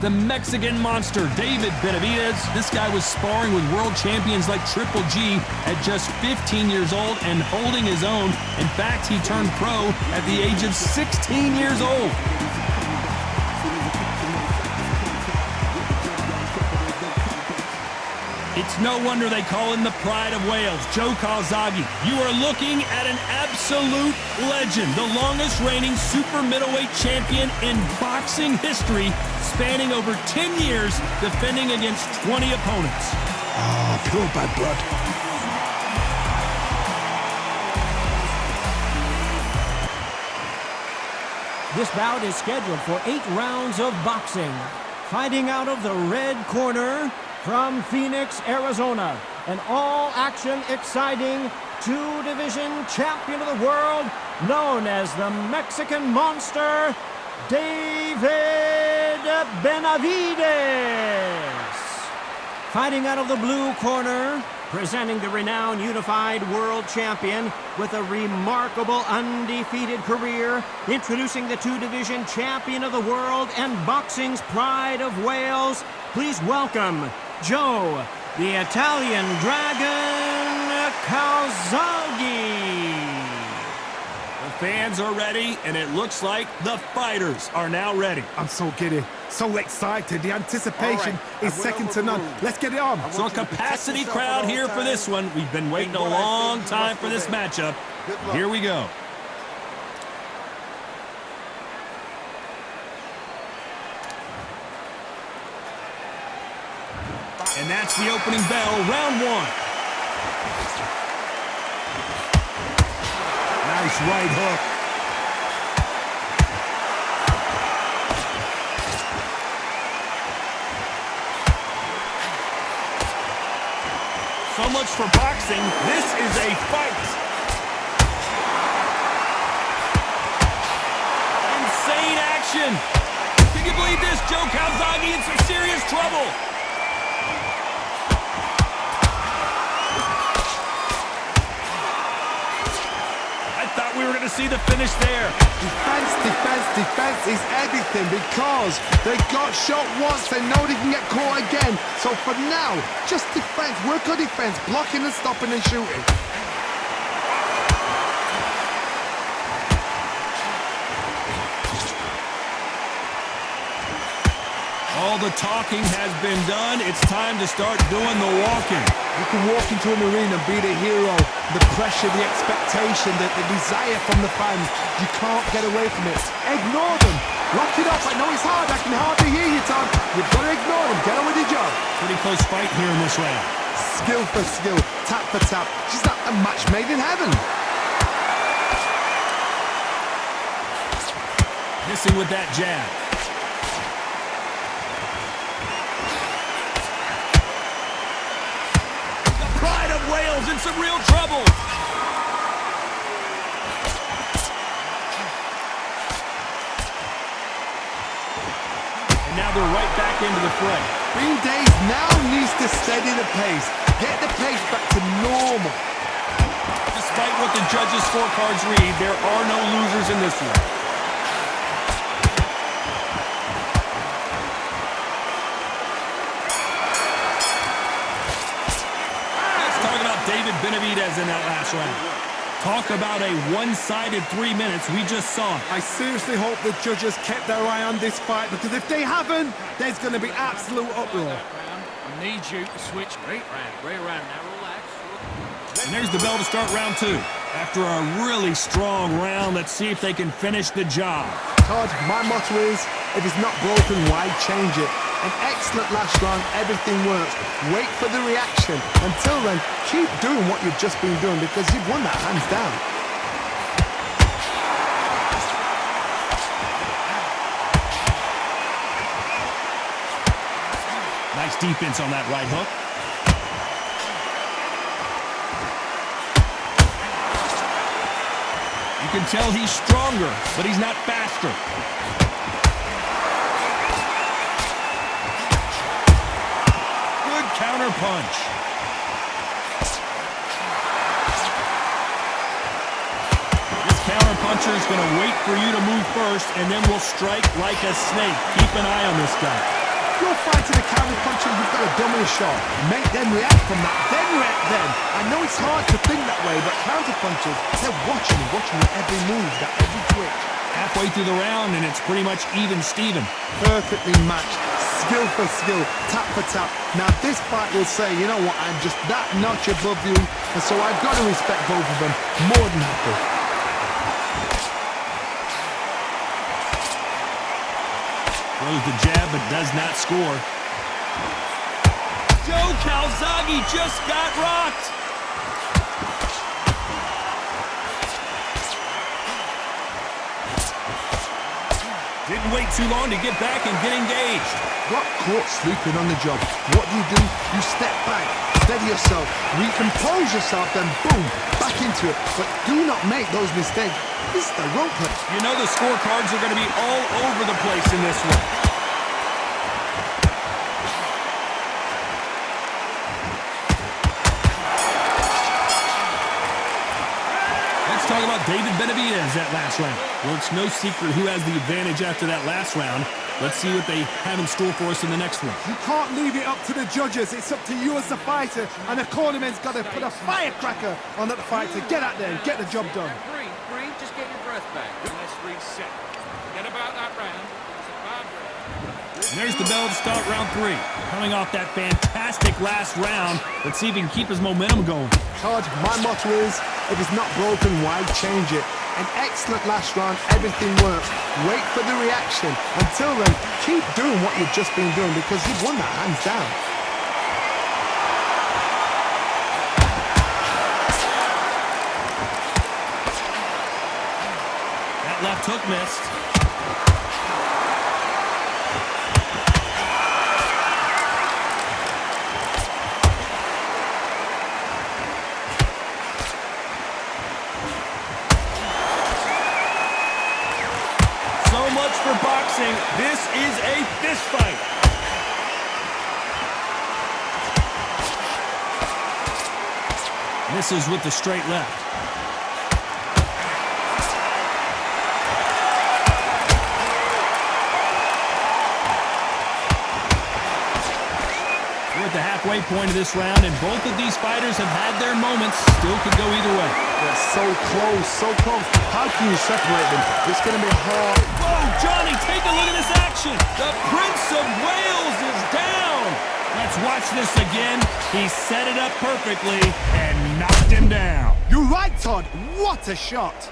The Mexican monster, David Benavidez. This guy was sparring with world champions like Triple G at just 15 years old and holding his own. In fact, he turned pro at the age of 16 years old. It's no wonder they call him the Pride of Wales, Joe Calzaghe. You are looking at an absolute legend, the longest reigning super middleweight champion in boxing history, spanning over 10 years, defending against 20 opponents. Oh, pure bad blood. This bout is scheduled for 8 rounds of boxing. Fighting out of the red corner, from Phoenix, Arizona, an all-action, exciting two-division champion of the world, known as the Mexican Monster, David Benavidez. Fighting out of the blue corner, presenting the renowned unified world champion with a remarkable undefeated career, introducing the two-division champion of the world and boxing's Pride of Wales, please welcome Joe, the Italian Dragon Calzaghe. The fans are ready, and it looks like the fighters are now ready. I'm so giddy, so excited. The anticipation is second to none. Let's get it on. So a capacity crowd here for this one. We've been waiting a long time for this matchup. Here we go. And that's the opening bell, round one. Nice right hook. So much for boxing. This is a fight. Insane action. Can you believe this? Joe Calzaghe in some serious trouble. We were going to see the finish there. Defense, defense, defense is everything because they got shot once. They know they can get caught again. So for now, just defense, work on defense, blocking and stopping and shooting. All the talking has been done. It's time to start doing the walking. You can walk into an arena and be the hero. The pressure, the expectation, the desire from the fans. You can't get away from it. Ignore them. Lock it up. I know it's hard. I can hardly hear you, Tom. You've got to ignore them. Get on with your job. Pretty close fight here in this round. Skill for skill. Tap for tap. She's like a match made in heaven. Missing with that jab. Wales in some real trouble. And now they're right back into the fray. Green Days now needs to steady the pace. Get the pace back to normal. Despite what the judges' scorecards read, there are no losers in this one. David Benavidez in that last round. Talk about a one-sided 3 minutes. We just saw it. I seriously hope the judges kept their eye on this fight, because if they haven't, there's going to be absolute uproar. I need you to switch. Great round. Now relax. And there's the bell to start round two. After a really strong round, let's see if they can finish the job. Todd, my motto is, if it's not broken, why change it? An excellent last round, everything works. Wait for the reaction. Until then, keep doing what you've just been doing, because you've won that hands down. Nice defense on that right hook. You can tell he's stronger, but he's not faster. Counter punch. This counter puncher is going to wait for you to move first, and then will strike like a snake. Keep an eye on this guy. You're fighting a counter puncher, you've got a dummy shot. Make them react from that, then react then. I know it's hard to think that way, but counter punchers, they're watching your every move, that every twitch. Halfway through the round, and it's pretty much even Steven. Perfectly matched, skill for skill, tap for tap. Now this fight will say, you know what, I'm just that notch above you, and so I've got to respect both of them more than happy. Throws the jab, but does not score. Joe Calzaghe just got rocked. Didn't wait too long to get back and get engaged. Got caught sleeping on the job. What do? You step back, steady yourself, recompose yourself, then boom, back into it. But do not make those mistakes. This is the rope play. You know the scorecards are going to be all over the place in this one. Let's talk about David Benavidez that last round. Well, it's no secret who has the advantage after that last round. Let's see what they have in store for us in the next one. You can't leave it up to the judges. It's up to you as the fighter, and the cornerman's got to put a firecracker on that fight to get out there and get the job done. Breathe, just get your breath back. And let's reset. Forget about that round. It's a bad round. And there's the bell to start round 3. Coming off that fantastic last round, let's see if he can keep his momentum going. Todd, my motto is, if it's not broken, why change it? An excellent last round, everything works. Wait for the reaction. Until then, keep doing what you've just been doing because you've won that hands down. That left hook missed. So much for boxing. This is a fist fight. Misses with the straight left. We're at the halfway point of this round, and both of these fighters have had their moments. Still could go either way. They're so close, so close. How can you separate them? It's going to be hard. Whoa, Johnny, take a look at this action. The Prince of Wales is down. Let's watch this again. He set it up perfectly and knocked him down. You're right, Todd. What a shot.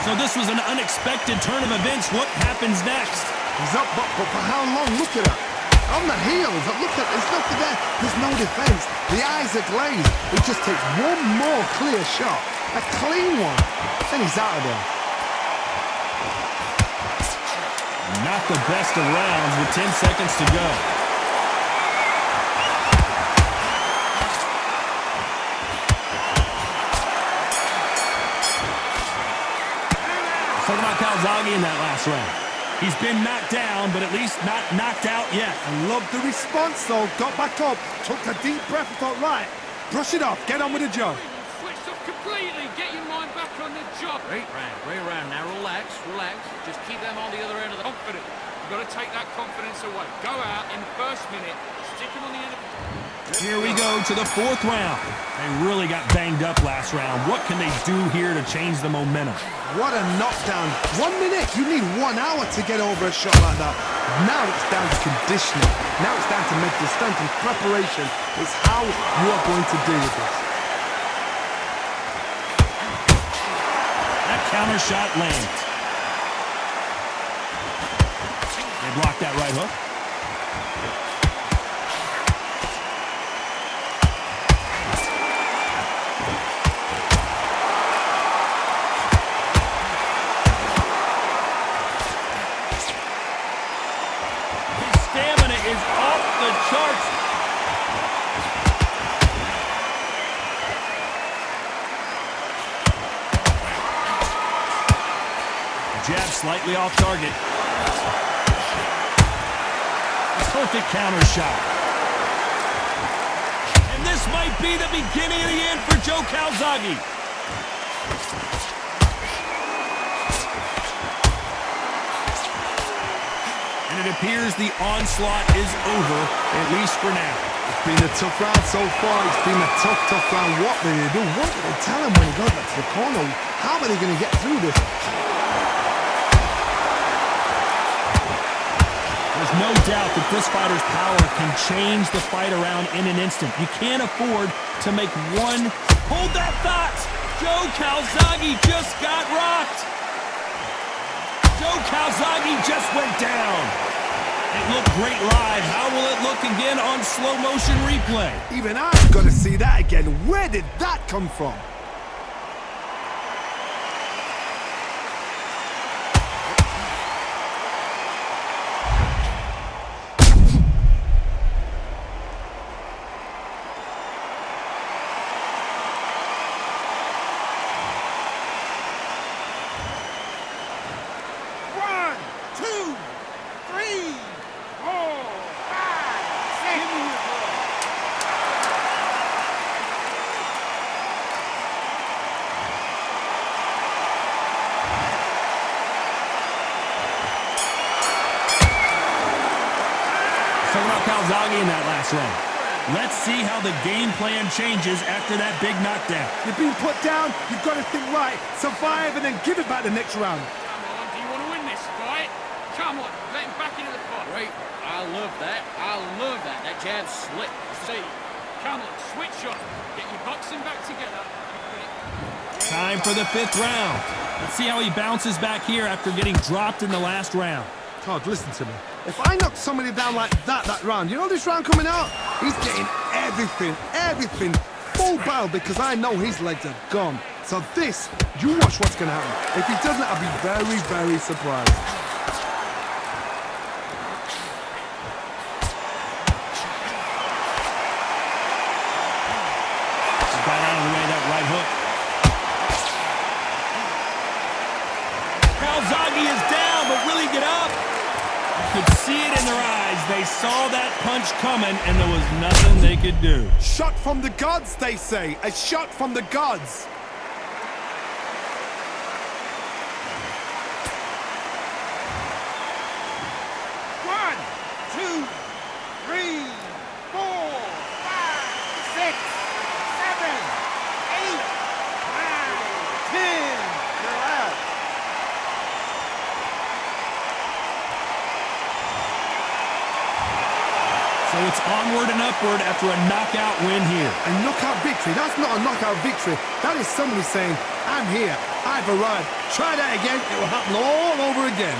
So this was an unexpected turn of events. What happens next? He's up, but for how long? Look at that. On the heels, look at, there's nothing there. There's no defense. The eyes are glazed. It just takes one more clear shot. A clean one. And he's out of there. Not the best of rounds with 10 seconds to go. Talking about Calzaghe in that last round. He's been knocked down, but at least not knocked out yet. I love the response, though. Got back up, took a deep breath and thought, right, brush it off, get on with the job. Switched off completely. Get your mind back on the job. Great round. Now relax. Just keep them on the other end of the confidence. You've got to take that confidence away. Go out in the first minute, stick him on the end of the... Here we go to the 4th round. They really got banged up last round. What can they do here to change the momentum? What a knockdown. 1 minute, you need 1 hour to get over a shot like that. Now it's down to conditioning. Now it's down to mental strength and preparation. It's how you are going to deal with this. That counter shot lands. They blocked that right hook. His stamina is off the charts. Jab slightly off target. Perfect counter shot. And this might be the beginning of the end for Joe Calzaghe. And it appears the onslaught is over, at least for now. It's been a tough round so far. It's been a tough round. What did they do? What did they tell him when he got back to the corner? How are they going to get through this? There's no doubt that this fighter's power can change the fight around in an instant. You can't afford to make one... Hold that thought! Joe Calzaghe just got rocked! Joe Calzaghe just went down! It looked great live. How will it look again on slow motion replay? Even I'm going to see that again. Where did that come from? Calzaghe in that last round. Let's see how the game plan changes after that big knockdown. You've been put down, you've got to think right, survive and then give it back the next round. Come on, do you want to win this fight? Come on, let him back into the fight. Great, I love that. I love that. That jab's slick. See, come on, switch on. Get your boxing back together. Time for the 5th round. Let's see how he bounces back here after getting dropped in the last round. Todd, listen to me. If I knock somebody down like that round, you know this round coming out? He's getting everything, full barrel because I know his legs are gone. So this, you watch what's going to happen. If he doesn't, I'll be very surprised. Got out of the way of that right hook. Calzaghe is down, but will he get up? You could see it in their eyes. They saw that punch coming, and there was nothing they could do. Shot from the gods, they say. A shot from the gods. One, two, three, 4, 5, 6, 7, 8, 9, 10. You're out. So it's onward and upward after a knockout win here. A knockout victory? That's not a knockout victory. That is somebody saying, I'm here, I've arrived. Try that again, it will happen all over again.